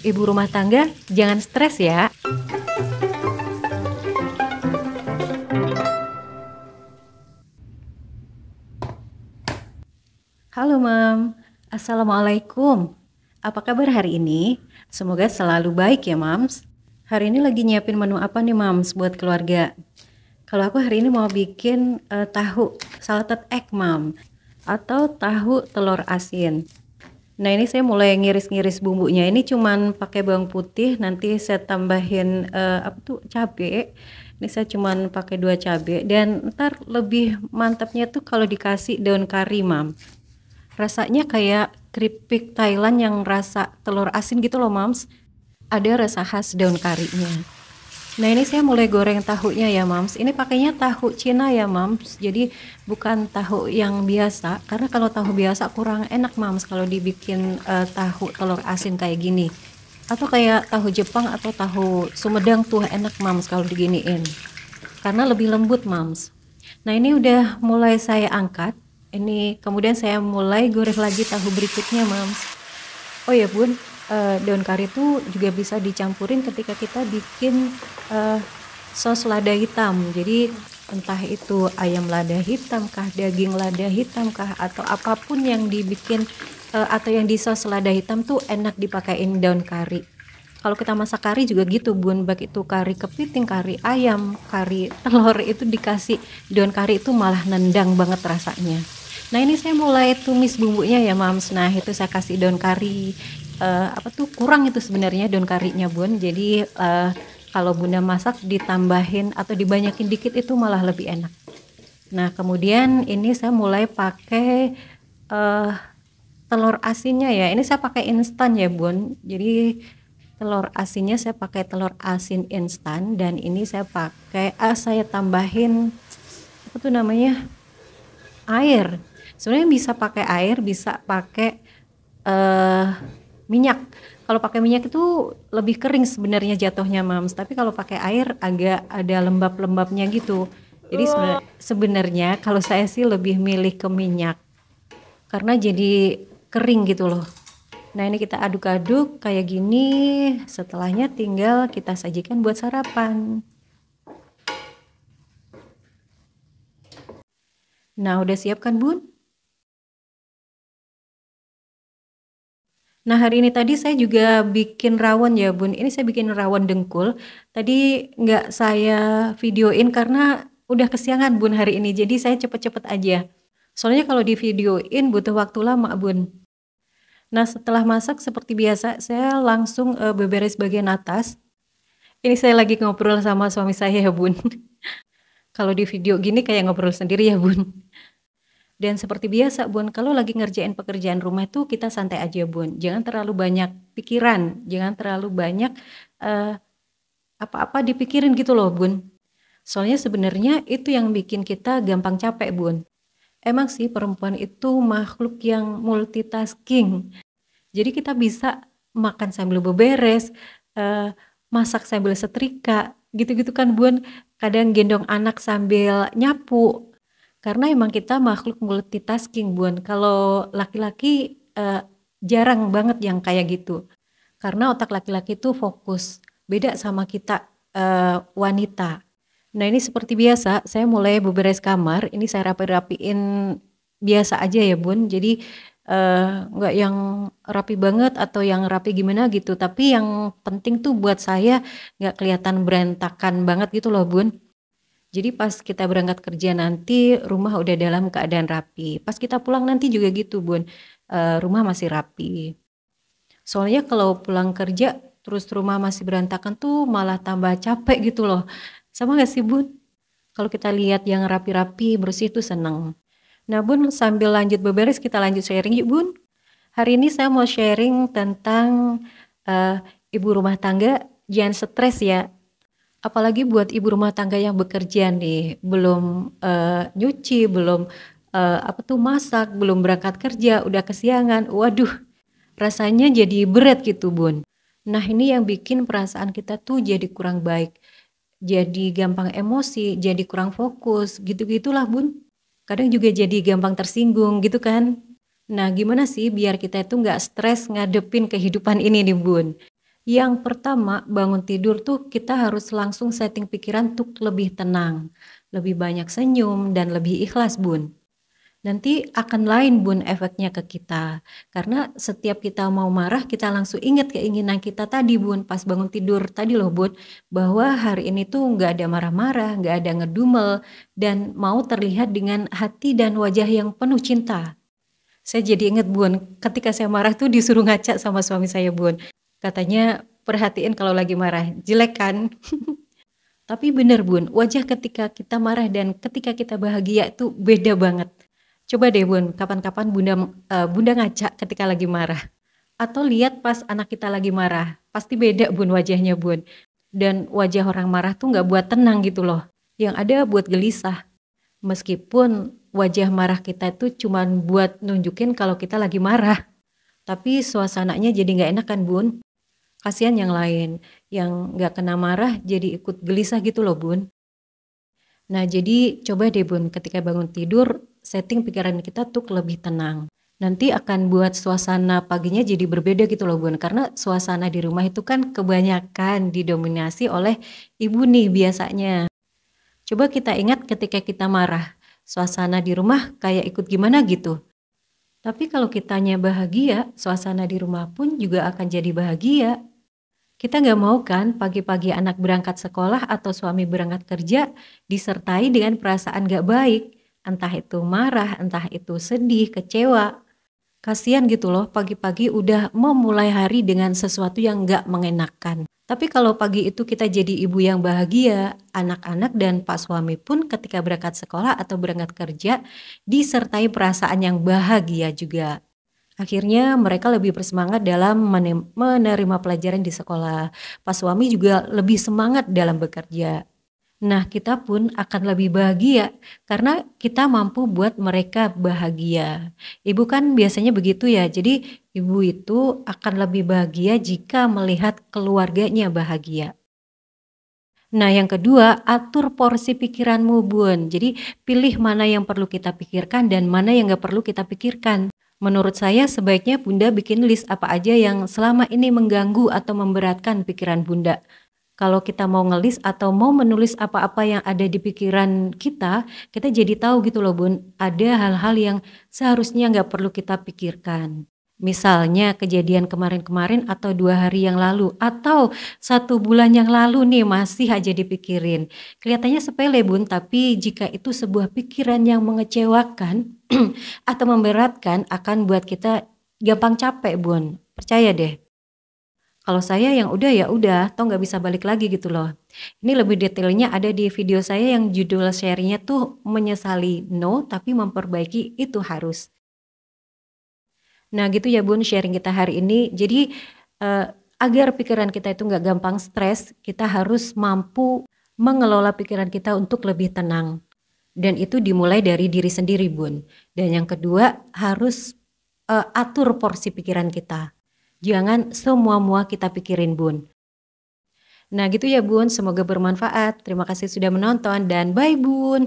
Ibu rumah tangga, jangan stres ya. Halo Mam, Assalamualaikum. Apa kabar hari ini? Semoga selalu baik ya Mams. Hari ini lagi nyiapin menu apa nih Mams buat keluarga? Kalau aku hari ini mau bikin tahu salted egg Mam, atau tahu telur asin. Nah ini saya mulai ngiris-ngiris bumbunya. Ini cuman pakai bawang putih, nanti saya tambahin apa tuh cabe. Ini saya cuman pakai 2 cabe, dan ntar lebih mantapnya tuh kalau dikasih daun kari Mam. Rasanya kayak keripik Thailand yang rasa telur asin gitu loh Mams. Ada rasa khas daun karinya. Nah ini saya mulai goreng tahunya ya Mams. Ini pakainya tahu Cina ya Mams. Jadi bukan tahu yang biasa. Karena kalau tahu biasa kurang enak Mams kalau dibikin tahu telur asin kayak gini. Atau kayak tahu Jepang atau tahu Sumedang tuh enak Mams kalau diginiin. Karena lebih lembut Mams. Nah ini udah mulai saya angkat. Ini kemudian saya mulai goreng lagi tahu berikutnya Mams. Oh ya Bun, daun kari itu juga bisa dicampurin ketika kita bikin eh, sos lada hitam. Jadi entah itu ayam lada hitam kah, daging lada hitam kah, atau apapun yang dibikin atau yang di sos lada hitam tuh enak dipakein daun kari. Kalau kita masak kari juga gitu Bun, baik itu kari kepiting, kari ayam, kari telur, itu dikasih daun kari itu malah nendang banget rasanya. Nah ini saya mulai tumis bumbunya ya Mams. Nah itu saya kasih daun kari, apa tuh kurang itu sebenarnya daun karinya Bun. Jadi kalau Bunda masak ditambahin atau dibanyakin dikit itu malah lebih enak. Nah kemudian ini saya mulai pakai eh, telur asinnya ya. Ini saya pakai instan ya Bun. Jadi telur asinnya saya pakai telur asin instan, dan ini saya pakai saya tambahin apa tuh namanya, air. Sebenarnya bisa pakai air, bisa pakai eh, minyak. Kalau pakai minyak itu lebih kering sebenarnya jatuhnya Mams, tapi kalau pakai air agak ada lembab-lembabnya gitu. Jadi sebenarnya kalau saya sih lebih milih ke minyak karena jadi kering gitu loh. Nah ini kita aduk-aduk kayak gini, setelahnya tinggal kita sajikan buat sarapan. Nah udah siap kan Bun? Nah hari ini tadi saya juga bikin rawon ya Bun. Ini saya bikin rawon dengkul. Tadi nggak saya videoin karena udah kesiangan Bun hari ini. Jadi saya cepet-cepet aja. Soalnya kalau di videoin butuh waktu lama Bun. Nah setelah masak seperti biasa saya langsung beberes bagian atas. Ini saya lagi ngobrol sama suami saya ya Bun. Kalau di video gini kayak ngobrol sendiri ya Bun. Dan seperti biasa Bun, kalau lagi ngerjain pekerjaan rumah tuh kita santai aja Bun. Jangan terlalu banyak pikiran, jangan terlalu banyak eh, apa-apa dipikirin gitu loh Bun. Soalnya sebenarnya itu yang bikin kita gampang capek Bun. Emang sih perempuan itu makhluk yang multitasking. Jadi kita bisa makan sambil beberes, eh, masak sambil setrika, gitu-gitu kan Bun. Kadang gendong anak sambil nyapu. Karena emang kita makhluk multitasking Bun. Kalau laki-laki jarang banget yang kayak gitu. Karena otak laki-laki itu fokus. Beda sama kita wanita. Nah ini seperti biasa, saya mulai beberes kamar. Ini saya rapi-rapiin biasa aja ya Bun. Jadi nggak yang rapi banget atau yang rapi gimana gitu. Tapi yang penting tuh buat saya nggak kelihatan berantakan banget gitu loh Bun. Jadi pas kita berangkat kerja nanti rumah udah dalam keadaan rapi. Pas kita pulang nanti juga gitu Bun. Rumah masih rapi. Soalnya kalau pulang kerja terus rumah masih berantakan tuh malah tambah capek gitu loh. Sama gak sih Bun? Kalau kita lihat yang rapi-rapi bersih itu seneng. Nah Bun, sambil lanjut beberes kita lanjut sharing yuk Bun. Hari ini saya mau sharing tentang eh, ibu rumah tangga jangan stres ya. Apalagi buat ibu rumah tangga yang bekerja nih, belum nyuci, belum apa tuh masak, belum berangkat kerja, udah kesiangan. Waduh, rasanya jadi berat gitu Bun. Nah ini yang bikin perasaan kita tuh jadi kurang baik, jadi gampang emosi, jadi kurang fokus, gitu-gitulah Bun. Kadang juga jadi gampang tersinggung gitu kan. Nah gimana sih biar kita itu nggak stres ngadepin kehidupan ini nih Bun. Yang pertama, bangun tidur tuh kita harus langsung setting pikiran tuh lebih tenang, lebih banyak senyum, dan lebih ikhlas, Bun. Nanti akan lain Bun efeknya ke kita. Karena setiap kita mau marah, kita langsung ingat keinginan kita tadi Bun, pas bangun tidur tadi loh Bun, bahwa hari ini tuh nggak ada marah-marah, nggak ada ngedumel, dan mau terlihat dengan hati dan wajah yang penuh cinta. Saya jadi inget Bun, ketika saya marah tuh disuruh ngaca sama suami saya Bun. Katanya perhatiin kalau lagi marah, jelek kan? Tapi bener Bun, wajah ketika kita marah dan ketika kita bahagia itu beda banget. Coba deh Bun, kapan-kapan Bunda ngaca ketika lagi marah. Atau lihat pas anak kita lagi marah, pasti beda Bun wajahnya Bun. Dan wajah orang marah tuh nggak buat tenang gitu loh. Yang ada buat gelisah. Meskipun wajah marah kita itu cuman buat nunjukin kalau kita lagi marah. Tapi suasananya jadi nggak enak kan Bun? Kasihan yang lain, yang nggak kena marah jadi ikut gelisah gitu loh Bun. Nah jadi coba deh Bun, ketika bangun tidur, setting pikiran kita tuh lebih tenang. Nanti akan buat suasana paginya jadi berbeda gitu loh Bun, karena suasana di rumah itu kan kebanyakan didominasi oleh ibu nih biasanya. Coba kita ingat ketika kita marah, suasana di rumah kayak ikut gimana gitu. Tapi kalau kitanya bahagia, suasana di rumah pun juga akan jadi bahagia. Kita nggak mau kan pagi-pagi anak berangkat sekolah atau suami berangkat kerja disertai dengan perasaan nggak baik. Entah itu marah, entah itu sedih, kecewa. Kasian gitu loh pagi-pagi udah memulai hari dengan sesuatu yang nggak mengenakan. Tapi kalau pagi itu kita jadi ibu yang bahagia, anak-anak dan pak suami pun ketika berangkat sekolah atau berangkat kerja disertai perasaan yang bahagia juga. Akhirnya mereka lebih bersemangat dalam menerima pelajaran di sekolah. Pak suami juga lebih semangat dalam bekerja. Nah, kita pun akan lebih bahagia karena kita mampu buat mereka bahagia. Ibu kan biasanya begitu ya. Jadi, ibu itu akan lebih bahagia jika melihat keluarganya bahagia. Nah, yang kedua, atur porsi pikiranmu, Bun. Jadi, pilih mana yang perlu kita pikirkan dan mana yang nggak perlu kita pikirkan. Menurut saya sebaiknya Bunda bikin list apa aja yang selama ini mengganggu atau memberatkan pikiran Bunda. Kalau kita mau ngelis atau mau menulis apa-apa yang ada di pikiran kita jadi tahu gitu loh Bun, ada hal-hal yang seharusnya nggak perlu kita pikirkan. Misalnya kejadian kemarin-kemarin atau 2 hari yang lalu atau 1 bulan yang lalu nih masih aja dipikirin. Kelihatannya sepele Bun, tapi jika itu sebuah pikiran yang mengecewakan atau memberatkan akan buat kita gampang capek Bun, percaya deh. Kalau saya yang udah ya udah, toh nggak bisa balik lagi gitu loh. Ini lebih detailnya ada di video saya yang judul sharingnya tuh menyesali no tapi memperbaiki itu harus. Nah gitu ya Bun sharing kita hari ini. Jadi agar pikiran kita itu nggak gampang stres, kita harus mampu mengelola pikiran kita untuk lebih tenang. Dan itu dimulai dari diri sendiri Bun. Dan yang kedua harus atur porsi pikiran kita. Jangan semua-mua kita pikirin Bun. Nah gitu ya Bun, semoga bermanfaat. Terima kasih sudah menonton dan bye Bun.